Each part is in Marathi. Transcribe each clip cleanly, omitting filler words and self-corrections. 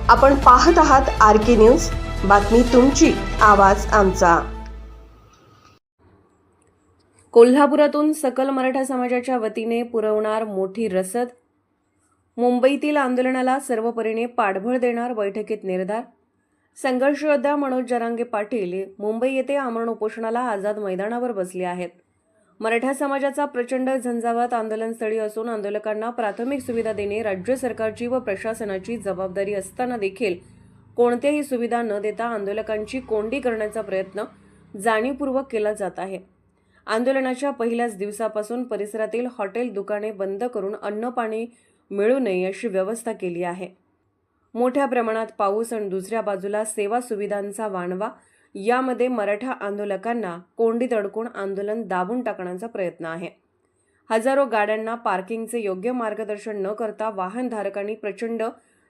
आपण पाहत आहात RK न्यूज, बातमी तुमची, आवाज आमचा। कोल्हापुरातून सकल मराठा समाजाच्या वतीने पुरवणार मोठी रसद। मुंबईतील आंदोलनाला सर्वपरीने पाठबळ देणार, बैठकीत निर्धार। संघर्ष योद्धा मनोज जरांगे पाटील मुंबई येथे आमरण उपोषणाला आझाद मैदानावर बसले आहेत। मराठा समाजाचा प्रचंड झंझावात आंदोलनस्थळी असून आंदोलकांना प्राथमिक सुविधा देणे राज्य सरकारची व प्रशासनाची जबाबदारी असताना देखील कोणत्याही सुविधा न देता आंदोलकांची कोंडी करण्याचा प्रयत्न जाणीवपूर्वक केला जात आहे। आंदोलनाच्या पहिल्याच दिवसापासून परिसरातील हॉटेल, दुकाने बंद करून अन्न पाणी मिळू नये अशी व्यवस्था केली आहे। मोठ्या प्रमाणात पाऊस आणि दुसऱ्या बाजूला सेवा सुविधांचा वाणवा, यामध्ये मराठा आंदोलकांना कोंडीत अडकून आंदोलन दाबून टाकण्याचा प्रयत्न आहे। हजारो गाड्यांना पार्किंगचे योग्य मार्गदर्शन न करता वाहनधारकांनी प्रचंड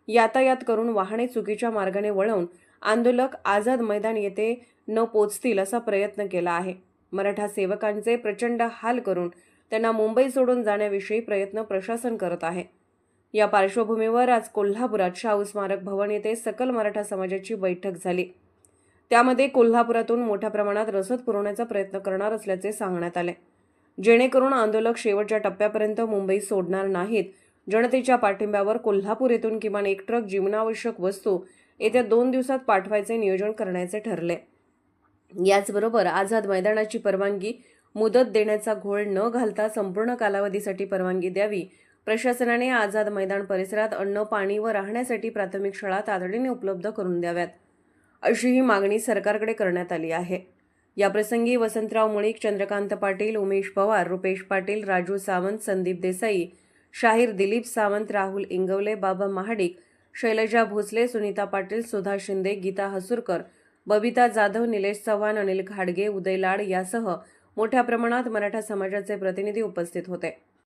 यातायात करून वाहने चुकीच्या मार्गाने वळवून आंदोलक आझाद मैदान येथे न पोचतील असा प्रयत्न केला आहे। मराठा सेवकांचे प्रचंड हाल करून त्यांना मुंबई सोडून जाण्याविषयी प्रयत्न प्रशासन करत आहे। या पार्श्वभूमीवर आज कोल्हापुरात शाहू स्मारक भवन येथे सकल मराठा समाजाची बैठक झाली। त्यामध्ये कोल्हापुरातून मोठ्या प्रमाणात रसद पुरवण्याचा प्रयत्न करणार असल्याचे सांगण्यात आले, जेणेकरून आंदोलक शेवटच्या टप्प्यापर्यंत मुंबई सोडणार नाहीत। जनतेच्या पाठिंब्यावर कोल्हापूर येथून किमान 1 ट्रक जीवनावश्यक वस्तू येत्या 2 दिवसात पाठवायचे नियोजन करण्याचे ठरले। याचबरोबर आझाद मैदानाची परवानगी मुदत देण्याचा घोळ न घालता संपूर्ण कालावधीसाठी परवानगी द्यावी। प्रशासनाने आझाद मैदान परिसरात अन्न, पाणी व राहण्यासाठी प्राथमिक शाळा तातडीने उपलब्ध करून द्याव्यात, अशी ही मागणी सरकारकडे करण्यात आली आहे। याप्रसंगी वसंतराव मुळीक, चंद्रकांत पाटील, उमेश पवार, रुपेश पाटील, राजू सावंत, संदीप देसाई, शाहीर दिलीप सावंत, राहुल इंगवले, बाबा महाडिक, शैलजा भोसले, सुनीता पाटील, सुधा शिंदे, गीता हसूरकर, बबिता जाधव, निलेश चव्हाण, अनिल घाडगे, उदय लाड यासह मोठ्या प्रमाणात मराठा समाजाचे प्रतिनिधी उपस्थित होते।